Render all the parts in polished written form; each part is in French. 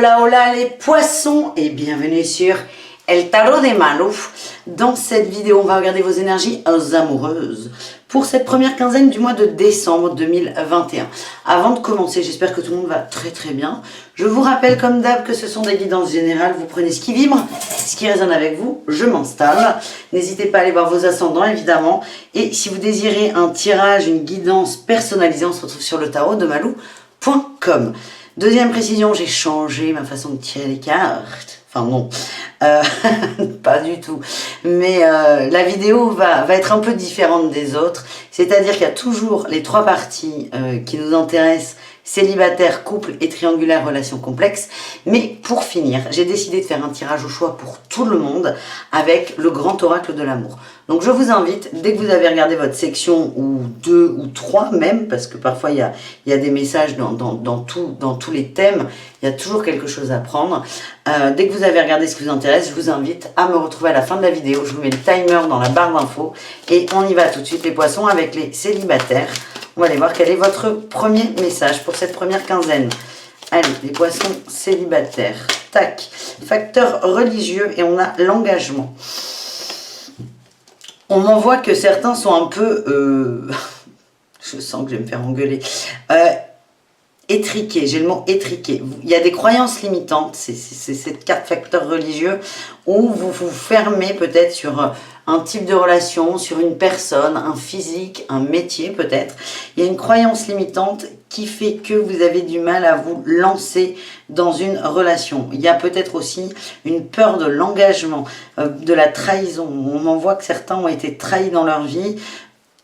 Hola hola les poissons et bienvenue sur El Tarot de Malou. Dans cette vidéo, on va regarder vos énergies amoureuses pour cette première quinzaine du mois de décembre 2021. Avant de commencer, j'espère que tout le monde va très bien. Je vous rappelle comme d'hab que ce sont des guidances générales. Vous prenez ce qui vibre, ce qui résonne avec vous, je m'installe. N'hésitez pas à aller voir vos ascendants évidemment. Et si vous désirez un tirage, une guidance personnalisée, on se retrouve sur le tarot de Malou.com. Deuxième précision, j'ai changé ma façon de tirer les cartes. Enfin non, pas du tout. Mais la vidéo va être un peu différente des autres. C'est-à-dire qu'il y a toujours les trois parties qui nous intéressent. Célibataire, couple et triangulaire, relation complexe. Mais pour finir, j'ai décidé de faire un tirage au choix pour tout le monde avec le grand oracle de l'amour. Donc je vous invite, dès que vous avez regardé votre section, ou deux ou trois même, parce que parfois il y a des messages dans tous les thèmes, il y a toujours quelque chose à prendre. Dès que vous avez regardé ce qui vous intéresse, je vous invite à me retrouver à la fin de la vidéo. Je vous mets le timer dans la barre d'infos et on y va tout de suite les poissons avec les célibataires. On va aller voir quel est votre premier message pour cette première quinzaine. Allez, les poissons célibataires. Tac. Facteur religieux et on a l'engagement. On m'envoie que certains sont un peu... je sens que je vais me faire engueuler. Étriqué, j'ai le mot étriqué. Il y a des croyances limitantes, c'est cette carte facteur religieux, où vous vous fermez peut-être sur un type de relation, sur une personne, un physique, un métier peut-être. Il y a une croyance limitante qui fait que vous avez du mal à vous lancer dans une relation. Il y a peut-être aussi une peur de l'engagement, de la trahison. On m'envoie que certains ont été trahis dans leur vie.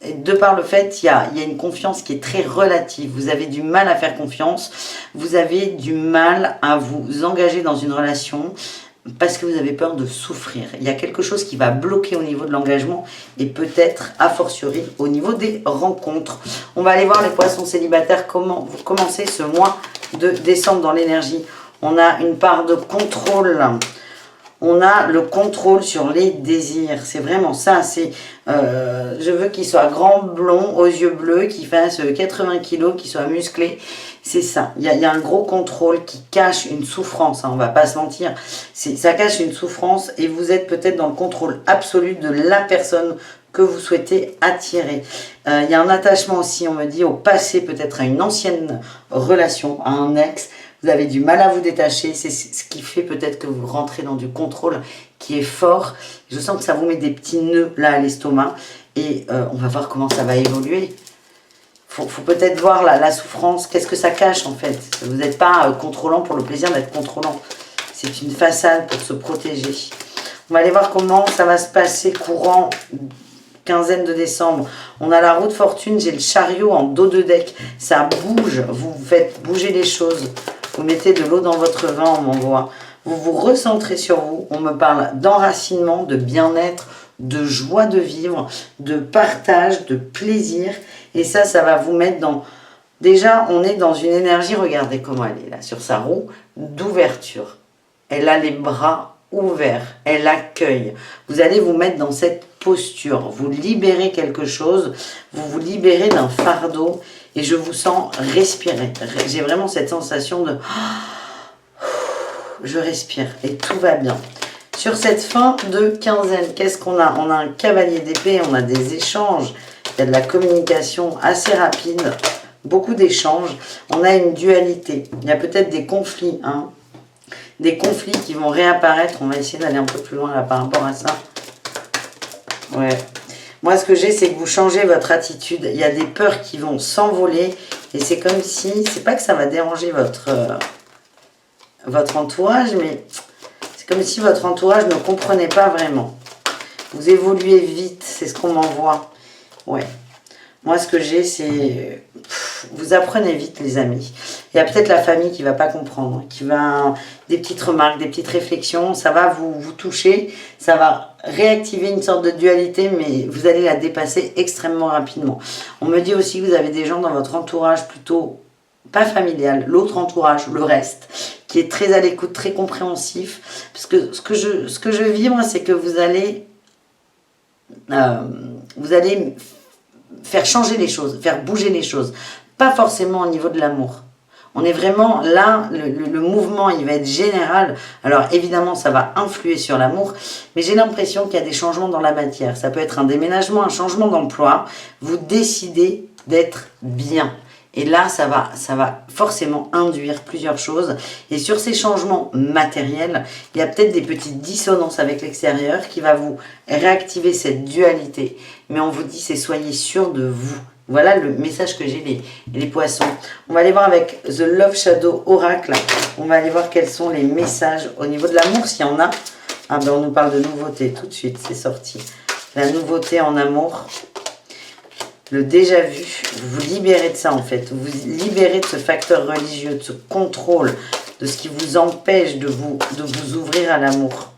Et de par le fait, il y a une confiance qui est très relative. Vous avez du mal à faire confiance. Vous avez du mal à vous engager dans une relation parce que vous avez peur de souffrir. Il y a quelque chose qui va bloquer au niveau de l'engagement et peut-être, a fortiori, au niveau des rencontres. On va aller voir les poissons célibataires, comment vous commencez ce mois de décembre dans l'énergie. On a une part de contrôle. On a le contrôle sur les désirs. C'est vraiment ça. C'est je veux qu'il soit grand, blond, aux yeux bleus, qu'il fasse 80 kilos, qu'il soit musclé. C'est ça. Il y a un gros contrôle qui cache une souffrance. Hein, on ne va pas se mentir. Ça cache une souffrance et vous êtes peut-être dans le contrôle absolu de la personne que vous souhaitez attirer. Il y a un attachement aussi, on me dit, au passé, peut-être à une ancienne relation, à un ex. Vous avez du mal à vous détacher, c'est ce qui fait peut-être que vous rentrez dans du contrôle qui est fort. Je sens que ça vous met des petits nœuds là à l'estomac et on va voir comment ça va évoluer. Faut peut-être voir la souffrance, qu'est-ce que ça cache en fait. Vous n'êtes pas contrôlant pour le plaisir d'être contrôlant. C'est une façade pour se protéger. On va aller voir comment ça va se passer courant quinzaine de décembre. On a la roue de fortune, j'ai le chariot en dos de deck. Ça bouge, vous faites bouger les choses. Vous mettez de l'eau dans votre vin, on m'envoie. Vous vous recentrez sur vous. On me parle d'enracinement, de bien-être, de joie de vivre, de partage, de plaisir. Et ça va vous mettre dans... Déjà, on est dans une énergie, regardez comment elle est là, sur sa roue, d'ouverture. Elle a les bras ouverts, elle accueille. Vous allez vous mettre dans cette posture. Vous libérez quelque chose, vous vous libérez d'un fardeau. Et je vous sens respirer. J'ai vraiment cette sensation de... Je respire et tout va bien. Sur cette fin de quinzaine, qu'est-ce qu'on a? On a un cavalier d'épée, on a des échanges. Il y a de la communication assez rapide. Beaucoup d'échanges. On a une dualité. Il y a peut-être des conflits. Hein, des conflits qui vont réapparaître. On va essayer d'aller un peu plus loin là par rapport à ça. Ouais. Moi, ce que j'ai, c'est que vous changez votre attitude. Il y a des peurs qui vont s'envoler. Et c'est comme si... C'est pas que ça va déranger votre entourage, mais c'est comme si votre entourage ne comprenait pas vraiment. Vous évoluez vite, c'est ce qu'on m'envoie. Ouais. Moi, ce que j'ai, c'est... Vous apprenez vite, les amis. Il y a peut-être la famille qui ne va pas comprendre, qui va... Des petites remarques, des petites réflexions, ça va vous toucher, ça va réactiver une sorte de dualité, mais vous allez la dépasser extrêmement rapidement. On me dit aussi que vous avez des gens dans votre entourage plutôt pas familial, l'autre entourage, le reste, qui est très à l'écoute, très compréhensif. Parce que ce que je vibre, c'est que vous allez faire changer les choses, faire bouger les choses. Pas forcément au niveau de l'amour. On est vraiment là, le mouvement, il va être général. Alors évidemment, ça va influer sur l'amour, mais j'ai l'impression qu'il y a des changements dans la matière. Ça peut être un déménagement, un changement d'emploi. Vous décidez d'être bien. Et là, ça va forcément induire plusieurs choses. Et sur ces changements matériels, il y a peut-être des petites dissonances avec l'extérieur qui va vous réactiver cette dualité. Mais on vous dit, c'est soyez sûr de vous. Voilà le message que j'ai les poissons. On va aller voir avec The Love Shadow Oracle. On va aller voir quels sont les messages au niveau de l'amour, s'il y en a. Ah ben on nous parle de nouveauté tout de suite, c'est sorti. La nouveauté en amour. Le déjà vu, vous vous libérez de ça en fait. Vous vous libérez de ce facteur religieux, de ce contrôle, de ce qui vous empêche de vous ouvrir à l'amour.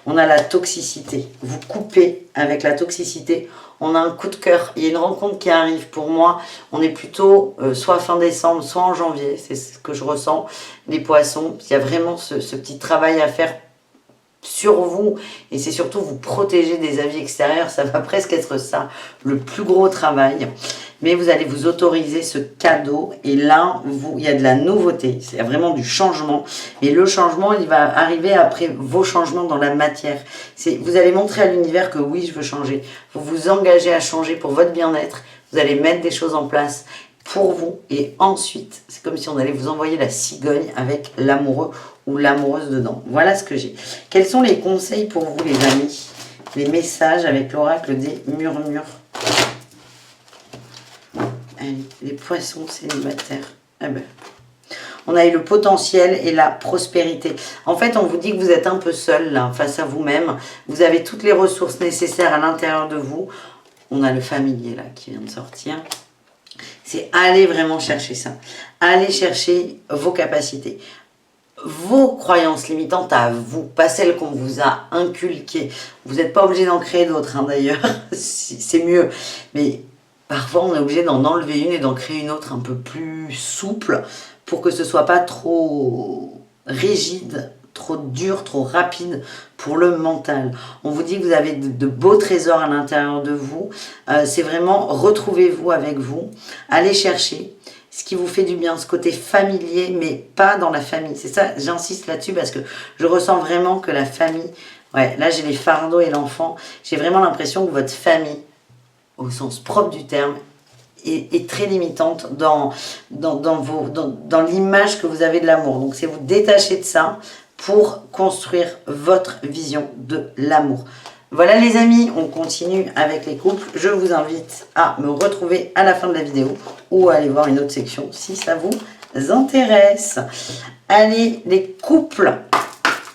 On a la toxicité. Vous coupez avec la toxicité. On a un coup de cœur. Il y a une rencontre qui arrive pour moi. On est plutôt soit fin décembre, soit en janvier. C'est ce que je ressens. Les poissons, il y a vraiment ce petit travail à faire sur vous, et c'est surtout vous protéger des avis extérieurs. Ça va presque être ça, le plus gros travail. Mais vous allez vous autoriser ce cadeau, et là, il y a de la nouveauté, c'est vraiment du changement. Mais le changement, il va arriver après vos changements dans la matière. Vous allez montrer à l'univers que oui, je veux changer. Vous vous engagez à changer pour votre bien-être. Vous allez mettre des choses en place pour vous, et ensuite, c'est comme si on allait vous envoyer la cigogne avec l'amoureux ou l'amoureuse dedans. Voilà ce que j'ai. Quels sont les conseils pour vous, les amis? Les messages avec l'oracle des murmures. Allez, les poissons célibataires. Ah ben. On a eu le potentiel et la prospérité. En fait, on vous dit que vous êtes un peu seul là, face à vous-même. Vous avez toutes les ressources nécessaires à l'intérieur de vous. On a le familier là qui vient de sortir. C'est aller vraiment chercher ça. Aller chercher vos capacités. Vos croyances limitantes à vous, pas celles qu'on vous a inculquées. Vous n'êtes pas obligé d'en créer d'autres, hein, d'ailleurs, c'est mieux. Mais parfois, on est obligé d'en enlever une et d'en créer une autre un peu plus souple pour que ce ne soit pas trop rigide, trop dur, trop rapide pour le mental. On vous dit que vous avez de beaux trésors à l'intérieur de vous. C'est vraiment retrouvez-vous avec vous, allez chercher ce qui vous fait du bien, ce côté familier, mais pas dans la famille. C'est ça, j'insiste là-dessus parce que je ressens vraiment que la famille, ouais, là j'ai les fardeaux et l'enfant, j'ai vraiment l'impression que votre famille, au sens propre du terme, est très limitante dans l'image que vous avez de l'amour. Donc c'est vous détacher de ça pour construire votre vision de l'amour. Voilà les amis, on continue avec les couples. Je vous invite à me retrouver à la fin de la vidéo ou à aller voir une autre section si ça vous intéresse. Allez, les couples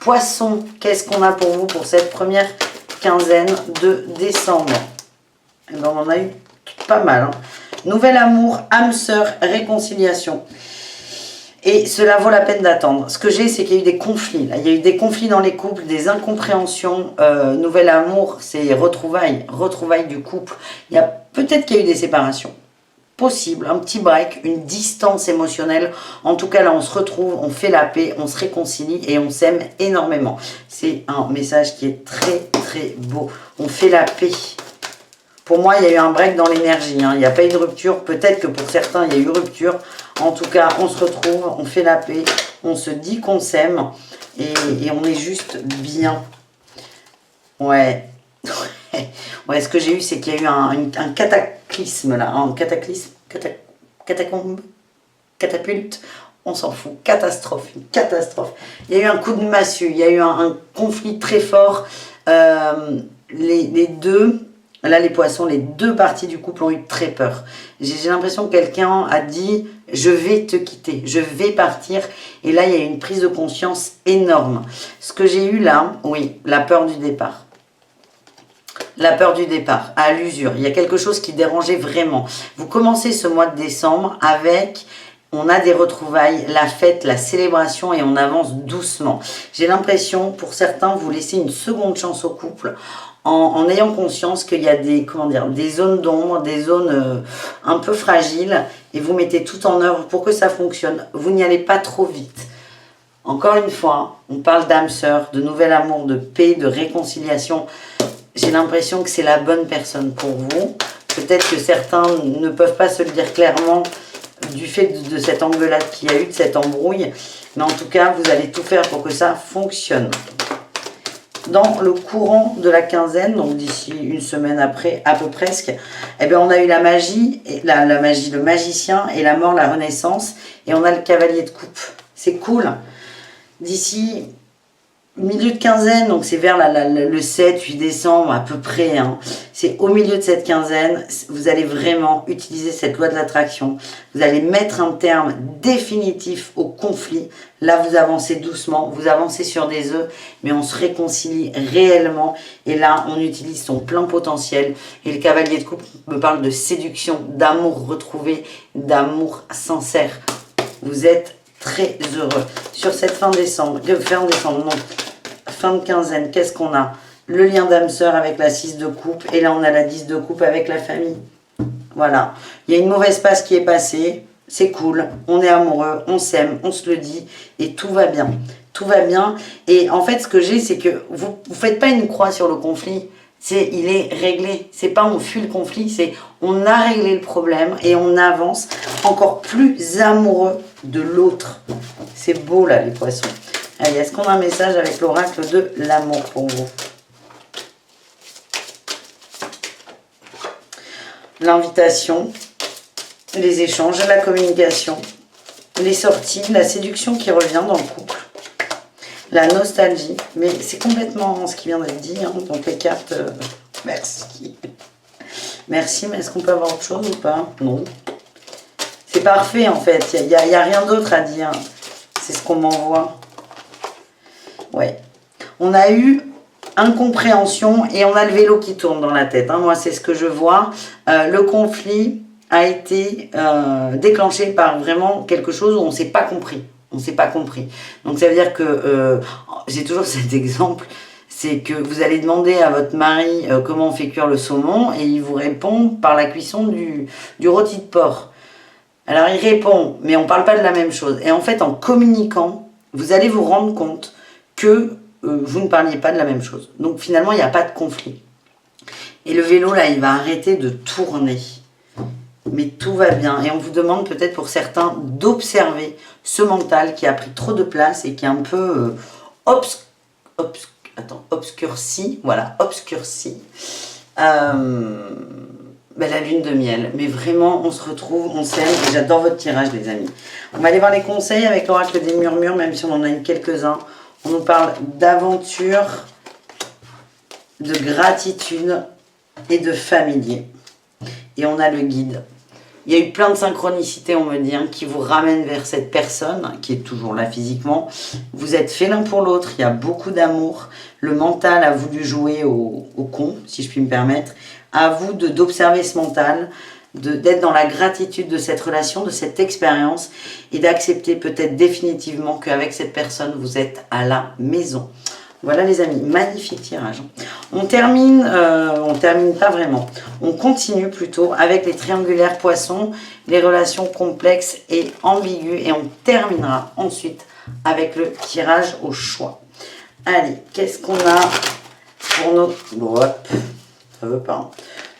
poissons, qu'est-ce qu'on a pour vous pour cette première quinzaine de décembre? Et ben, on en a eu pas mal. Hein. Nouvel amour, âme sœur, réconciliation. Et cela vaut la peine d'attendre. Ce que j'ai, c'est qu'il y a eu des conflits. Là. Il y a eu des conflits dans les couples, des incompréhensions. Nouvel amour, c'est retrouvailles du couple. Il y a peut-être qu'il y a eu des séparations. Possible, un petit break, une distance émotionnelle. En tout cas, là, on se retrouve, on fait la paix, on se réconcilie et on s'aime énormément. C'est un message qui est très, très beau. On fait la paix. Pour moi, il y a eu un break dans l'énergie. Hein. Il n'y a pas eu de rupture. Peut-être que pour certains, il y a eu rupture. En tout cas, on se retrouve, on fait la paix, on se dit qu'on s'aime et on est juste bien. Ouais. Ouais, ce que j'ai eu, c'est qu'il y a eu un cataclysme là. Un cataclysme, catacombe, catapulte, on s'en fout. Catastrophe, une catastrophe. Il y a eu un coup de massue, il y a eu un conflit très fort. Les deux... Là, les poissons, les deux parties du couple ont eu très peur. J'ai l'impression que quelqu'un a dit « je vais te quitter, je vais partir ». Et là, il y a eu une prise de conscience énorme. Ce que j'ai eu là, oui, la peur du départ. La peur du départ, à l'usure. Il y a quelque chose qui dérangeait vraiment. Vous commencez ce mois de décembre avec... On a des retrouvailles, la fête, la célébration et on avance doucement. J'ai l'impression, pour certains, vous laissez une seconde chance au couple en ayant conscience qu'il y a des, des zones d'ombre, des zones un peu fragiles et vous mettez tout en œuvre pour que ça fonctionne. Vous n'y allez pas trop vite. Encore une fois, on parle d'âme sœur, de nouvel amour, de paix, de réconciliation. J'ai l'impression que c'est la bonne personne pour vous. Peut-être que certains ne peuvent pas se le dire clairement, du fait de cette engueulade qu'il y a eu, de cette embrouille. Mais en tout cas, vous allez tout faire pour que ça fonctionne. Dans le courant de la quinzaine, donc d'ici une semaine après, à peu presque, eh bien on a eu la magie, la magie, le magicien et la mort, la renaissance. Et on a le cavalier de coupe. C'est cool. D'ici milieu de quinzaine, donc c'est vers le 7-8 décembre à peu près, hein. C'est au milieu de cette quinzaine, vous allez vraiment utiliser cette loi de l'attraction. Vous allez mettre un terme définitif au conflit. Là, vous avancez doucement, vous avancez sur des œufs, mais on se réconcilie réellement. Et là, on utilise son plein potentiel. Et le cavalier de coupe me parle de séduction, d'amour retrouvé, d'amour sincère. Vous êtes très heureux. Sur cette fin décembre, non, fin de quinzaine, qu'est-ce qu'on a? Le lien d'âme sœur avec la 6 de coupe. Et là, on a la 10 de coupe avec la famille. Voilà. Il y a une mauvaise passe qui est passée. C'est cool. On est amoureux. On s'aime. On se le dit. Et tout va bien. Tout va bien. Et en fait, ce que j'ai, c'est que vous ne faites pas une croix sur le conflit. Il est réglé. C'est pas on fuit le conflit. C'est on a réglé le problème et on avance encore plus amoureux de l'autre. C'est beau, là, les poissons. Allez, est-ce qu'on a un message avec l'oracle de l'amour pour vous? L'invitation, les échanges, la communication, les sorties, la séduction qui revient dans le couple, la nostalgie. Mais c'est complètement ce qui vient d'être dit, hein, donc les cartes, merci. Merci, mais est-ce qu'on peut avoir autre chose ou pas? Non. C'est parfait en fait, il n'y a rien d'autre à dire. C'est ce qu'on m'envoie. Ouais. On a eu incompréhension et on a le vélo qui tourne dans la tête. Hein. Moi, c'est ce que je vois. Le conflit a été déclenché par vraiment quelque chose où on ne s'est pas compris. On ne s'est pas compris. Donc, ça veut dire que j'ai toujours cet exemple. C'est que vous allez demander à votre mari comment on fait cuire le saumon et il vous répond par la cuisson du rôti de porc. Alors, il répond, mais on ne parle pas de la même chose. Et en fait, en communiquant, vous allez vous rendre compte que vous ne parliez pas de la même chose. Donc, finalement, il n'y a pas de conflit. Et le vélo, là, il va arrêter de tourner. Mais tout va bien. Et on vous demande peut-être pour certains d'observer ce mental qui a pris trop de place et qui est un peu obscurci. Voilà, obscurci. La lune de miel. Mais vraiment, on se retrouve, on s'aime. Et j'adore votre tirage, les amis. On va aller voir les conseils avec l'oracle des murmures, même si on en a eu quelques-uns. On nous parle d'aventure, de gratitude et de familier. Et on a le guide. Il y a eu plein de synchronicités, on me dit, hein, qui vous ramènent vers cette personne, qui est toujours là physiquement. Vous êtes fait l'un pour l'autre, il y a beaucoup d'amour. Le mental a voulu jouer au con, si je puis me permettre. À vous d'observer ce mental, d'être dans la gratitude de cette relation, de cette expérience, et d'accepter peut-être définitivement qu'avec cette personne, vous êtes à la maison. Voilà les amis, magnifique tirage. On termine pas vraiment. On continue plutôt avec les triangulaires poissons, les relations complexes et ambiguës. Et on terminera ensuite avec le tirage au choix. Allez, qu'est-ce qu'on a pour nos... Bon, hop, ça veut pas. Hein.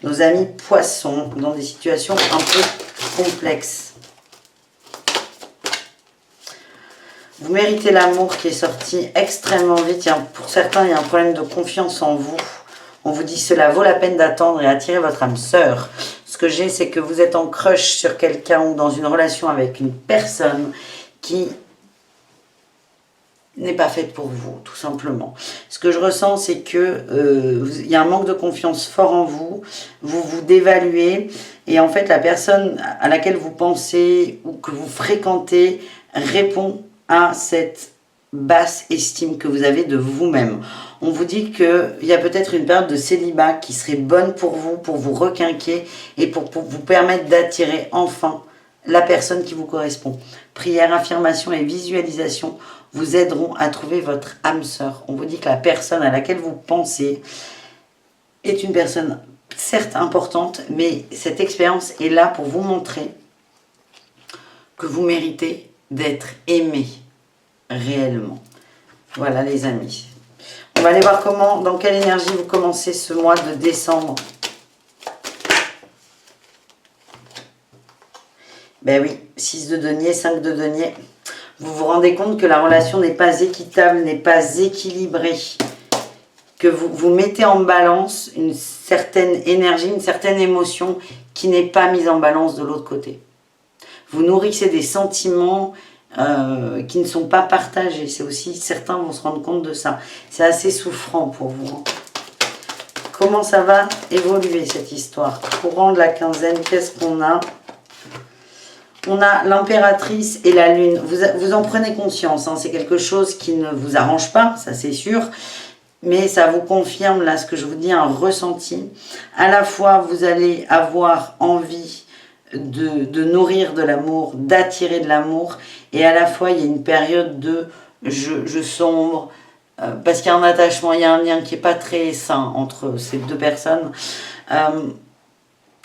Nos amis poissons dans des situations un peu complexes. Vous méritez l'amour qui est sorti extrêmement vite. Pour certains, il y a un problème de confiance en vous. On vous dit cela vaut la peine d'attendre et attirer votre âme sœur. Ce que j'ai, c'est que vous êtes en crush sur quelqu'un ou dans une relation avec une personne qui n'est pas faite pour vous, tout simplement. Ce que je ressens, c'est que il y a un manque de confiance fort en vous. Vous vous dévaluez. Et en fait, la personne à laquelle vous pensez ou que vous fréquentez répond à cette basse estime que vous avez de vous-même. On vous dit qu'il y a peut-être une période de célibat qui serait bonne pour vous requinquer et pour vous permettre d'attirer enfin la personne qui vous correspond. Prière, affirmation et visualisation vous aideront à trouver votre âme sœur. On vous dit que la personne à laquelle vous pensez est une personne certes importante, mais cette expérience est là pour vous montrer que vous méritez d'être aimé réellement. Voilà les amis. On va aller voir dans quelle énergie vous commencez ce mois de décembre. Ben oui, 6 de denier, 5 de denier. Vous vous rendez compte que la relation n'est pas équitable, n'est pas équilibrée. Que vous mettez en balance une certaine énergie, une certaine émotion qui n'est pas mise en balance de l'autre côté. Vous nourrissez des sentiments qui ne sont pas partagés. C'est aussi, certains vont se rendre compte de ça. C'est assez souffrant pour vous. Hein. Comment ça va évoluer cette histoire? Courant de la quinzaine, qu'est-ce qu'on a? On a l'impératrice et la lune. Vous en prenez conscience. Hein. C'est quelque chose qui ne vous arrange pas, ça c'est sûr. Mais ça vous confirme, là, ce que je vous dis, un ressenti. À la fois, vous allez avoir envie de nourrir de l'amour, d'attirer de l'amour. Et à la fois, il y a une période de je sombre, parce qu'il y a un attachement, il y a un lien qui n'est pas très sain entre ces deux personnes.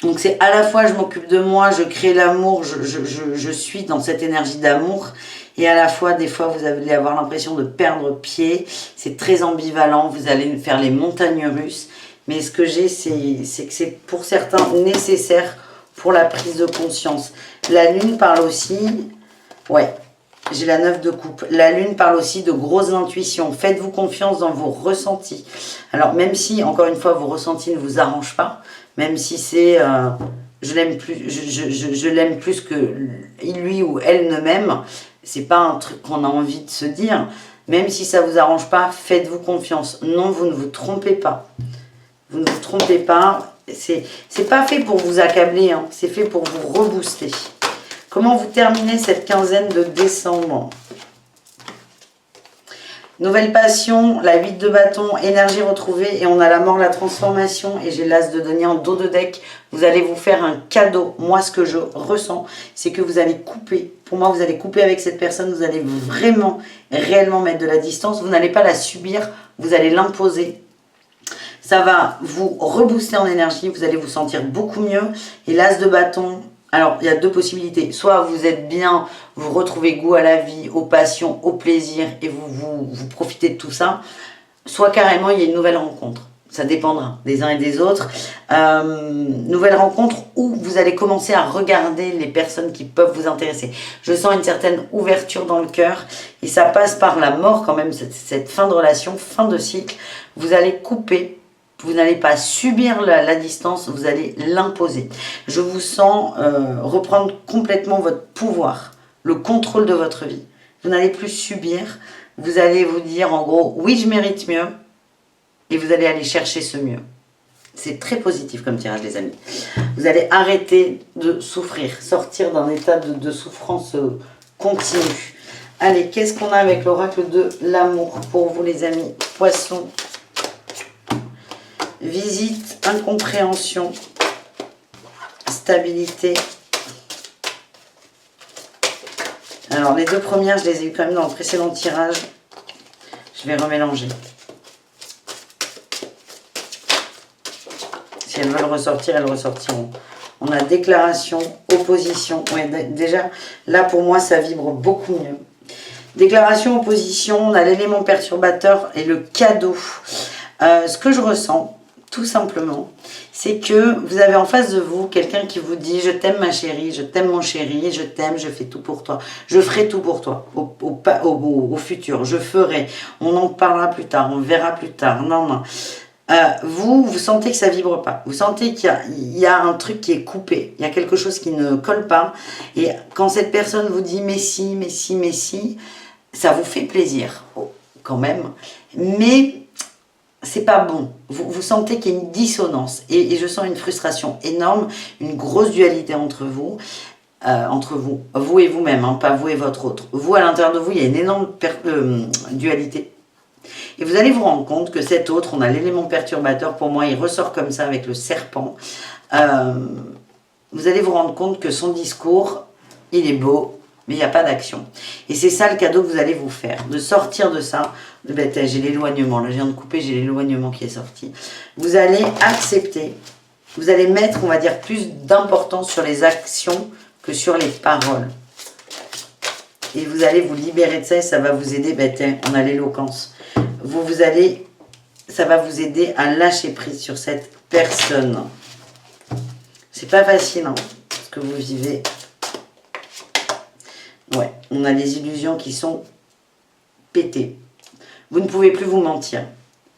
Donc c'est à la fois je m'occupe de moi, je crée l'amour, je suis dans cette énergie d'amour. Et à la fois, des fois, vous allez avoir l'impression de perdre pied. C'est très ambivalent, vous allez faire les montagnes russes. Mais ce que j'ai, c'est que c'est pour certains nécessaire pour la prise de conscience. La lune parle aussi... Ouais, j'ai la 9 de coupe. La lune parle aussi de grosses intuitions. Faites-vous confiance dans vos ressentis. Alors, même si, encore une fois, vos ressentis ne vous arrangent pas, même si c'est... je l'aime plus, je l'aime plus que lui ou elle ne m'aime, c'est pas un truc qu'on a envie de se dire. Même si ça vous arrange pas, faites-vous confiance. Non, vous ne vous trompez pas. Vous ne vous trompez pas. C'est pas fait pour vous accabler, hein. C'est fait pour vous rebooster. Comment vous terminez cette quinzaine de décembre? Nouvelle passion, la 8 de bâton, énergie retrouvée, et on a la mort, la transformation, et j'ai l'as de denier en dos de deck. Vous allez vous faire un cadeau. Moi, ce que je ressens, c'est que vous allez couper. Pour moi, vous allez couper avec cette personne, vous allez vraiment, réellement mettre de la distance. Vous n'allez pas la subir, vous allez l'imposer. Ça va vous rebooster en énergie, vous allez vous sentir beaucoup mieux. Et l'as de bâton... Alors, il y a deux possibilités. Soit vous êtes bien, vous retrouvez goût à la vie, aux passions, au plaisir et vous profitez de tout ça. Soit carrément, il y a une nouvelle rencontre. Ça dépendra des uns et des autres. Nouvelle rencontre où vous allez commencer à regarder les personnes qui peuvent vous intéresser. Je sens une certaine ouverture dans le cœur et ça passe par la mort quand même, cette fin de relation, fin de cycle. Vous allez couper. Vous n'allez pas subir la distance, vous allez l'imposer. Je vous sens reprendre complètement votre pouvoir, le contrôle de votre vie. Vous n'allez plus subir, vous allez vous dire en gros, oui je mérite mieux, et vous allez aller chercher ce mieux. C'est très positif comme tirage les amis. Vous allez arrêter de souffrir, sortir d'un état de souffrance continue. Allez, qu'est-ce qu'on a avec l'oracle de l'amour pour vous les amis? Poissons. Visite, incompréhension, stabilité. Alors, les deux premières, je les ai eues quand même dans le précédent tirage. Je vais remélanger. Si elles veulent ressortir, elles ressortiront. On a déclaration, opposition. Ouais, déjà, là, pour moi, ça vibre beaucoup mieux. Déclaration, opposition, on a l'élément perturbateur et le cadeau. Ce que je ressens... Tout simplement, c'est que vous avez en face de vous quelqu'un qui vous dit « Je t'aime ma chérie, je t'aime mon chéri, je t'aime, je fais tout pour toi. Je ferai tout pour toi au futur, je ferai. On en parlera plus tard, on verra plus tard. » Non, non. Vous sentez que ça vibre pas. Vous sentez qu'il y a un truc qui est coupé. Il y a quelque chose qui ne colle pas. Et quand cette personne vous dit « Mais si, mais si, mais si », ça vous fait plaisir, quand même. Mais... c'est pas bon. Vous sentez qu'il y a une dissonance et je sens une frustration énorme, une grosse dualité entre vous et vous-même, hein, pas vous et votre autre. Vous, à l'intérieur de vous, il y a une énorme dualité. Et vous allez vous rendre compte que cet autre, on a l'élément perturbateur, pour moi, il ressort comme ça avec le serpent. Vous allez vous rendre compte que son discours, il est beau, mais il n'y a pas d'action. Et c'est ça le cadeau que vous allez vous faire, de sortir de ça. J'ai l'éloignement, là je viens de couper, j'ai l'éloignement qui est sorti. Vous allez accepter, vous allez mettre, on va dire, plus d'importance sur les actions que sur les paroles. Et vous allez vous libérer de ça et ça va vous aider, on a l'éloquence. Ça va vous aider à lâcher prise sur cette personne. C'est pas facile, hein, ce que vous vivez. Ouais, on a des illusions qui sont pétées. Vous ne pouvez plus vous mentir.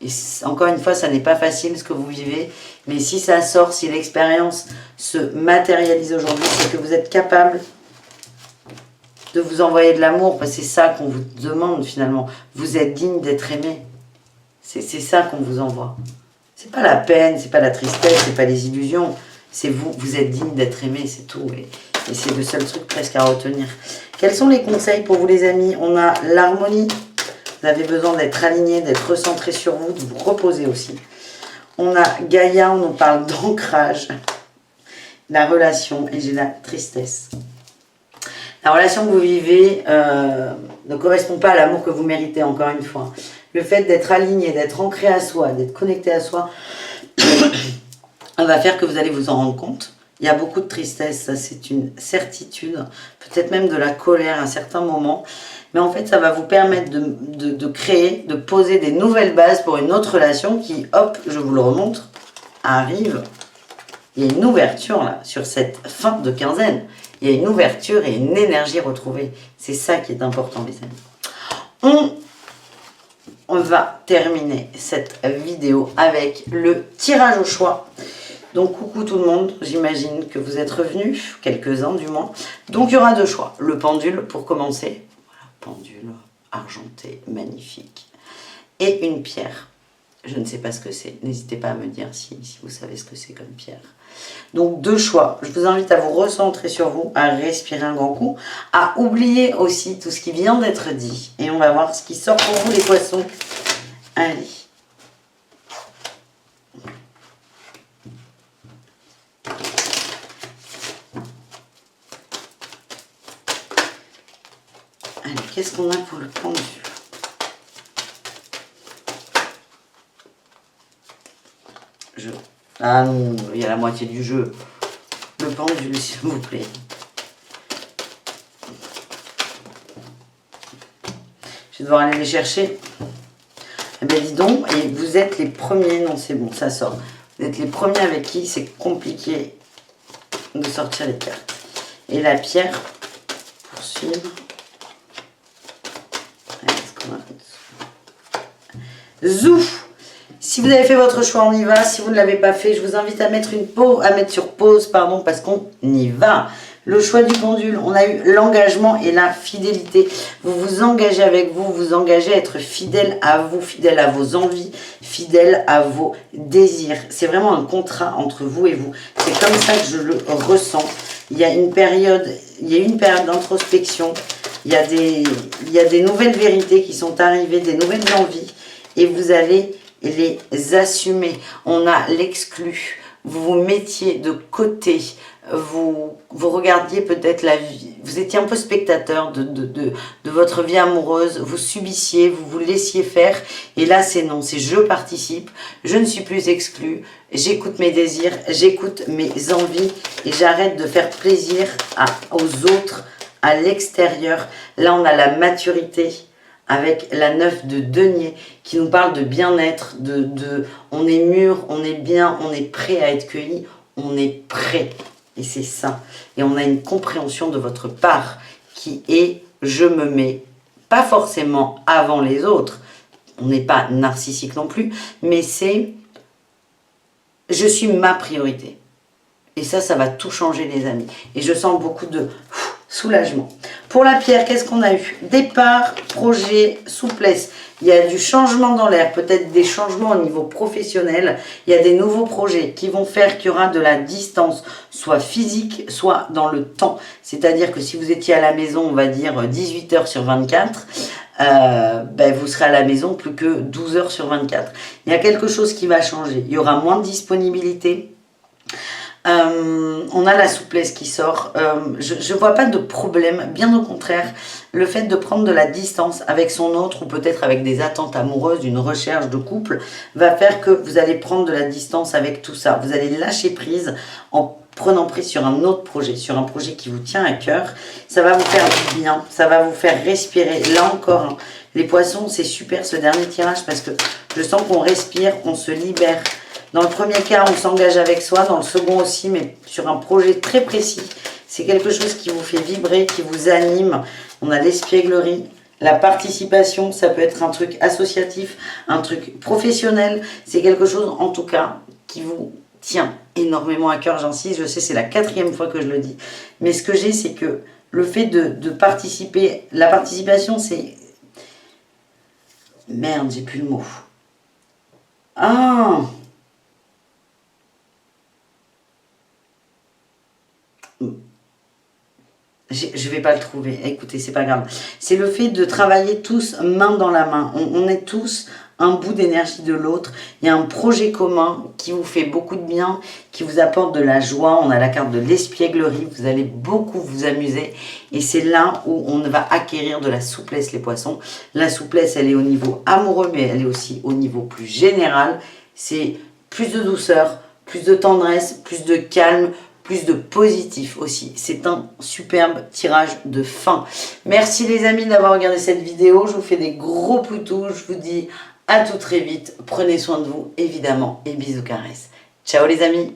Et encore une fois, ça n'est pas facile ce que vous vivez, mais si ça sort, si l'expérience se matérialise aujourd'hui, c'est que vous êtes capable de vous envoyer de l'amour, parce que c'est ça qu'on vous demande finalement. Vous êtes digne d'être aimé. C'est ça qu'on vous envoie. C'est pas la peine, c'est pas la tristesse, c'est pas les illusions. C'est vous, vous êtes digne d'être aimé, c'est tout. Et c'est le seul truc presque à retenir. Quels sont les conseils pour vous les amis? On a l'harmonie. Vous avez besoin d'être aligné, d'être recentré sur vous, de vous reposer aussi. On a Gaïa, on nous parle d'ancrage. La relation, et j'ai la tristesse. La relation que vous vivez ne correspond pas à l'amour que vous méritez, encore une fois. Le fait d'être aligné, d'être ancré à soi, d'être connecté à soi, va faire que vous allez vous en rendre compte. Il y a beaucoup de tristesse, ça c'est une certitude, peut-être même de la colère à certains moments. Mais en fait, ça va vous permettre de créer, de poser des nouvelles bases pour une autre relation qui, hop, je vous le remontre, arrive. Il y a une ouverture là, sur cette fin de quinzaine. Il y a une ouverture et une énergie retrouvée. C'est ça qui est important, les amis. On va terminer cette vidéo avec le tirage au choix. Donc, coucou tout le monde. J'imagine que vous êtes revenus, quelques-uns du moins. Donc, il y aura deux choix. Le pendule pour commencer. Voilà, pendule argenté, magnifique. Et une pierre. Je ne sais pas ce que c'est. N'hésitez pas à me dire si vous savez ce que c'est comme pierre. Donc, deux choix. Je vous invite à vous recentrer sur vous, à respirer un grand coup, à oublier aussi tout ce qui vient d'être dit. Et on va voir ce qui sort pour vous, les poissons. Allez. Allez, qu'est-ce qu'on a pour le pendule? Ah non, il y a la moitié du jeu. Le pendule, s'il vous plaît. Je vais devoir aller les chercher. Eh bien, dis donc, et vous êtes les premiers. Non, c'est bon, ça sort. Vous êtes les premiers avec qui c'est compliqué de sortir les cartes. Et la pierre, pour suivre. Zouf! Si vous avez fait votre choix, on y va. Si vous ne l'avez pas fait, je vous invite à mettre sur pause, pardon, parce qu'on y va. Le choix du pendule, on a eu l'engagement et la fidélité. Vous vous engagez avec vous, vous engagez à être fidèle à vous, fidèle à vos envies, fidèle à vos désirs. C'est vraiment un contrat entre vous et vous. C'est comme ça que je le ressens. Il y a une période d'introspection. Il y a des nouvelles vérités qui sont arrivées, des nouvelles envies. Et vous allez les assumer. On a l'exclu. Vous vous mettiez de côté. Vous regardiez peut-être la vie. Vous étiez un peu spectateur de votre vie amoureuse. Vous subissiez, vous vous laissiez faire. Et là, c'est non. C'est je participe. Je ne suis plus exclu. J'écoute mes désirs. J'écoute mes envies. Et j'arrête de faire plaisir aux autres, à l'extérieur. Là, on a la maturité. Avec la 9 de denier qui nous parle de bien-être, on est mûr, on est bien, on est prêt à être cueilli, on est prêt. Et c'est ça. Et on a une compréhension de votre part qui est je me mets pas forcément avant les autres. On n'est pas narcissique non plus, mais c'est je suis ma priorité. Et ça va tout changer les amis. Et je sens beaucoup de soulagement. Pour la pierre, qu'est-ce qu'on a eu? Départ, projet, souplesse. Il y a du changement dans l'air, peut-être des changements au niveau professionnel. Il y a des nouveaux projets qui vont faire qu'il y aura de la distance, soit physique, soit dans le temps. C'est-à-dire que si vous étiez à la maison, on va dire 18 heures sur 24, vous serez à la maison plus que 12 heures sur 24. Il y a quelque chose qui va changer. Il y aura moins de disponibilité. On a la souplesse qui sort. Je ne vois pas de problème, bien au contraire. Le fait de prendre de la distance avec son autre ou peut-être avec des attentes amoureuses, une recherche de couple, va faire que vous allez prendre de la distance avec tout ça. Vous allez lâcher prise en prenant prise sur un autre projet, sur un projet qui vous tient à cœur. Ça va vous faire du bien, ça va vous faire respirer. Là encore, les poissons, c'est super ce dernier tirage parce que je sens qu'on respire, on se libère. Dans le premier cas, on s'engage avec soi, dans le second aussi, mais sur un projet très précis. C'est quelque chose qui vous fait vibrer, qui vous anime. On a l'espièglerie. La participation, ça peut être un truc associatif, un truc professionnel. C'est quelque chose, en tout cas, qui vous tient énormément à cœur. J'insiste, je sais, c'est la 4e fois que je le dis. Mais ce que j'ai, c'est que le fait de participer, la participation, c'est... Merde, j'ai plus le mot. Ah! Je vais pas le trouver, écoutez, c'est pas grave. C'est le fait de travailler tous main dans la main. On est tous un bout d'énergie de l'autre. Il y a un projet commun qui vous fait beaucoup de bien, qui vous apporte de la joie. On a la carte de l'espièglerie, vous allez beaucoup vous amuser. Et c'est là où on va acquérir de la souplesse, les poissons. La souplesse, elle est au niveau amoureux, mais elle est aussi au niveau plus général. C'est plus de douceur, plus de tendresse, plus de calme, plus de positif aussi. C'est un superbe tirage de fin. Merci les amis d'avoir regardé cette vidéo. Je vous fais des gros poutous. Je vous dis à tout très vite. Prenez soin de vous, évidemment. Et bisous caresses. Ciao les amis.